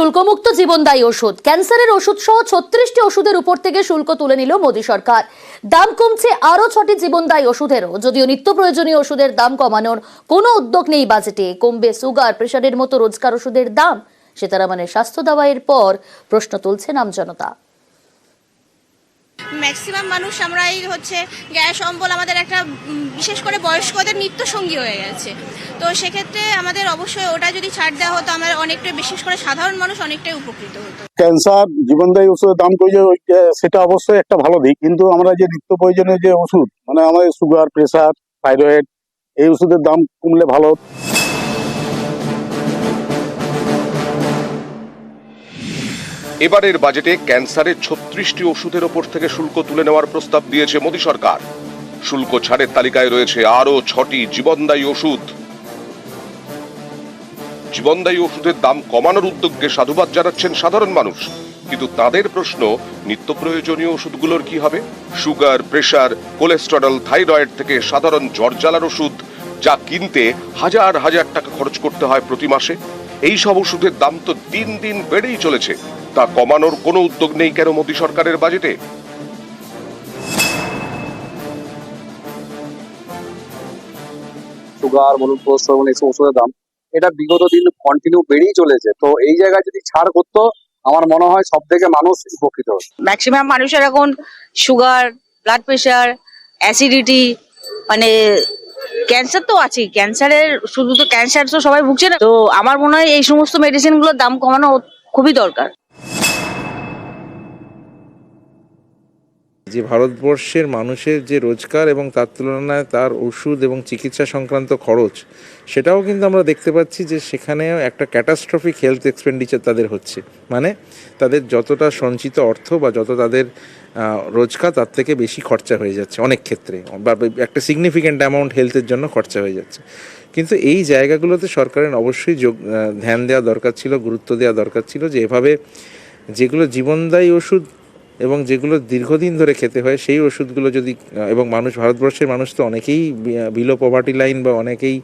শুল্কমুক্ত জীবনদায়ী ওষুধ, ক্যান্সারের ওষুধ সহ 36টি ওষুধের উপর থেকে শুল্ক তুলে নিল মোদী সরকার। দাম কমছে আরো 6টি জীবনদায়ী ওষুধেরও। যদিও নিত্য প্রয়োজনীয় ওষুধের দাম কমানোর কোনো উদ্যোগ নেই বাজেটে। কমবে সুগার, প্রেশারের মতো রোজকার ওষুধের দাম। সীতারামনের স্বাস্থ্য দাওয়াইয়ের পর প্রশ্ন তুলছে আমজনতা। ম্যাক্সিমাম মানুষ আমরাই গ্যাস অম্বল আমাদের একটা বিশেষ করে বয়স্কদের নিত্য সঙ্গী হয়ে গেছে। তো সেক্ষেত্রে আমাদের অবশ্যই ওটা যদি ছাড় দেওয়া হতো আমরা অনেকটাই, বিশেষ করে সাধারণ মানুষ অনেকটাই উপকৃত হতো। ক্যান্সার জীবনদায়ী ওষুধের দাম কমছে, সেটা অবশ্যই একটা ভালো দিক, কিন্তু আমরা যে নিত্য প্রয়োজনীয় যে ওষুধ মানে আমাদের সুগার, প্রেসার, থাইরয়েড, এই ওষুধের দাম কমলে ভালো। এবারের বাজেটে ক্যান্সারের 36টি ওষুধের ওপর থেকে শুল্ক তুলে নেওয়ার প্রস্তাব দিয়েছে মোদী সরকার। শুল্ক ছাড়ের তালিকায় রয়েছে আরো 6টি জীবনদায়ী ওষুধ। জীবনদায়ী ওষুধের দাম কমানোর উদ্যোগকে সাধুবাদ জানাচ্ছেন সাধারণ মানুষ, কিন্তু তাদের প্রশ্ন, নিত্য প্রয়োজনীয় ওষুধগুলোর কি হবে? সুগার, প্রেসার, কোলেস্টেরল, থাইরয়েড থেকে সাধারণ জ্বর-জ্বালার ওষুধ, যা কিনতে হাজার হাজার টাকা খরচ করতে হয় প্রতি মাসে, এই সব ওষুধের দাম তো দিন দিন বেড়েই চলেছে। তা কমানোর কোনো উদ্যোগ নেই কেন মোদী সরকারের বাজেটে? সুগার বলুন, কোলেস্টেরল বলুন, এইসব ওষুধের দাম এটা বিগত দিন কন্টিনিউ বেড়েই চলেছে। তো এই জায়গায় যদি ছাড় করতো আমার মনে হয় সব থেকে মানুষ উপকৃত হতো। ম্যাক্সিমাম মানুষের এখন সুগার, ব্লাড প্রেশার, অ্যাসিডিটি, মানে ক্যান্সার তো আছেই। ক্যান্সারের শুধু তো ক্যান্সার তো সবাই ভুগছে না। তো আমার মনে হয় এই সমস্ত মেডিসিন গুলোর দাম কমানো খুবই দরকার। যে ভারতবর্ষের মানুষের যে রোজগার এবং তার তুলনায় তার ওষুধ এবং চিকিৎসা সংক্রান্ত খরচ, সেটাও কিন্তু আমরা দেখতে পাচ্ছি যে সেখানেও একটা ক্যাটাস্ট্রফিক হেলথ এক্সপেন্ডিচার তাদের হচ্ছে। মানে তাদের যতটা সঞ্চিত অর্থ বা যত তাদের রোজগার, তার থেকে বেশি খরচা হয়ে যাচ্ছে অনেক ক্ষেত্রে, বা একটা সিগনিফিক্যান্ট অ্যামাউন্ট হেলথের জন্য খরচা হয়ে যাচ্ছে। কিন্তু এই জায়গাগুলোতে সরকারের অবশ্যই ধ্যান দেওয়া দরকার ছিল, গুরুত্ব দেওয়া দরকার ছিল, যে এভাবে যেগুলো জীবনদায়ী ওষুধ এবং যেগুলো দীর্ঘদিন ধরে খেতে হয় সেই ওষুধগুলো যদি, এবং ভারতবর্ষের মানুষ তো অনেকেই বিলো পভার্টি লাইন বা অনেকেই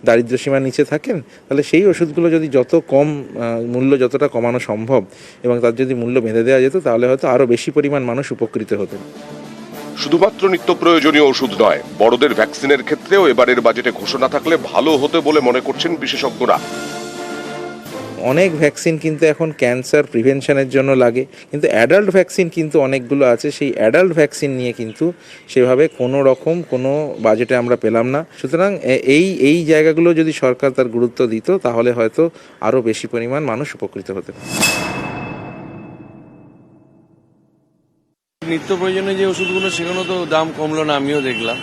দারিদ্র্যসীমার নিচে থাকেন, তাহলে সেই ওষুধগুলো যদি যত কম মূল্য যতটা কমানো সম্ভব এবং তার যদি মূল্য বেঁধে দেওয়া যেত, তাহলে হয়তো আরও বেশি পরিমাণ মানুষ উপকৃত হতেন। শুধুমাত্র নিত্য প্রয়োজনীয় ওষুধ নয়, বড়দের ভ্যাকসিনের ক্ষেত্রেও এবারের বাজেটে ঘোষণা থাকলে ভালো হতে বলে মনে করছেন বিশেষজ্ঞরা। অনেক ভ্যাকসিন কিন্তু এখন ক্যান্সার প্রিভেনশনের জন্য লাগে, কিন্তু অ্যাডাল্ট ভ্যাকসিন কিন্তু অনেকগুলো আছে। সেই অ্যাডাল্ট ভ্যাকসিন নিয়ে কিন্তু সেভাবে কোনো রকম কোনো বাজেটে আমরা পেলাম না। সুতরাং এই জায়গাগুলো যদি সরকার তার গুরুত্ব দিত, তাহলে হয়তো আরও বেশি পরিমাণ মানুষ উপকৃত হতেন। নিত্য প্রয়োজনীয় যে ওষুধগুলো সেগুলো তো দাম কমলো না, আমিও দেখলাম।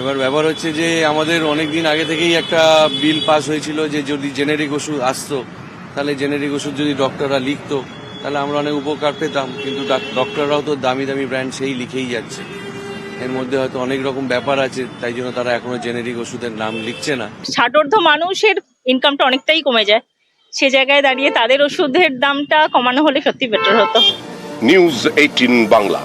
এবার ব্যাপার হচ্ছে যে আমাদের অনেক দিন আগে থেকেই একটা বিল পাস হয়েছিল যে যদি জেনেরিক ওষুধ আসতো, তাহলে জেনেরিক ওষুধ যদি ডক্টররা লিখতো তাহলে আমরা অনেক উপকার পেতাম। কিন্তু ডক্টররাও তো দামি দামি ব্র্যান্ড সেই লিখেই যাচ্ছে। এর মধ্যে হয়তো অনেক রকম ব্যাপার আছে, তাই জন্য তারা এখনো জেনেরিক ওষুধের নাম লিখছে না। ষাটোর্ধ্ব মানুষের ইনকামটা অনেকটাই কমে যায়, সে জায়গায় দাঁড়িয়ে তাদের ওষুধের দামটা কমানো হলে সত্যি বেটার হতো। নিউজ 18 বাংলা।